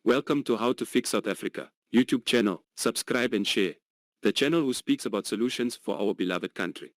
Welcome to How to Fix South Africa YouTube channel. Subscribe and share. The channel who speaks about solutions for our beloved country.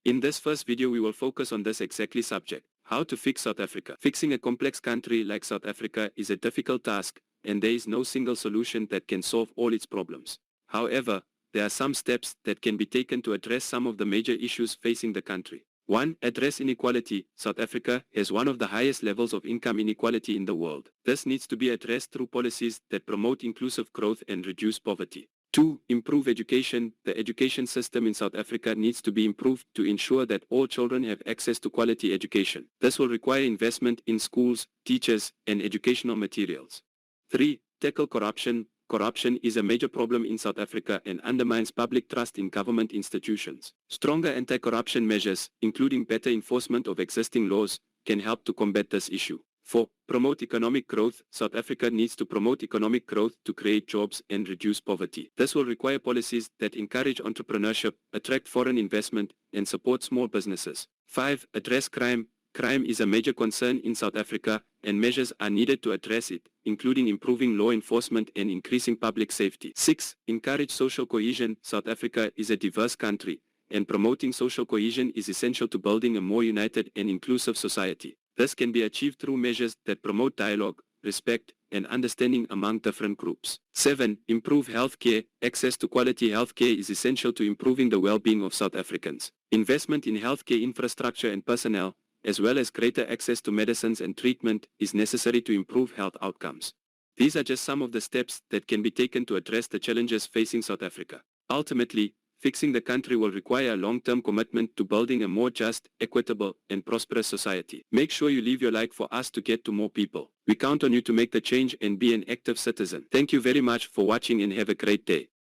In this first video we will focus on this exactly subject, how to fix South Africa. Fixing a complex country like South Africa is a difficult task, and there is no single solution that can solve all its problems. However, there are some steps that can be taken to address some of the major issues facing the country. 1. Address inequality. South Africa has one of the highest levels of income inequality in the world. This needs to be addressed through policies that promote inclusive growth and reduce poverty. 2. Improve education. The education system in South Africa needs to be improved to ensure that all children have access to quality education. This will require investment in schools, teachers, and educational materials. 3. Tackle corruption. Corruption is a major problem in South Africa and undermines public trust in government institutions. Stronger anti-corruption measures, including better enforcement of existing laws, can help to combat this issue. 4. Promote economic growth. South Africa needs to promote economic growth to create jobs and reduce poverty. This will require policies that encourage entrepreneurship, attract foreign investment, and support small businesses. 5. Address crime. Crime is a major concern in South Africa, and measures are needed to address it, including improving law enforcement and increasing public safety. 6. Encourage social cohesion. South Africa is a diverse country, and promoting social cohesion is essential to building a more united and inclusive society. This can be achieved through measures that promote dialogue, respect, and understanding among different groups. 7. Improve healthcare. Access to quality healthcare is essential to improving the well-being of South Africans. Investment in healthcare infrastructure and personnel, as well as greater access to medicines and treatment, is necessary to improve health outcomes. These are just some of the steps that can be taken to address the challenges facing South Africa. Ultimately, fixing the country will require a long-term commitment to building a more just, equitable, and prosperous society. Make sure you leave your like for us to get to more people. We count on you to make the change and be an active citizen. Thank you very much for watching and have a great day.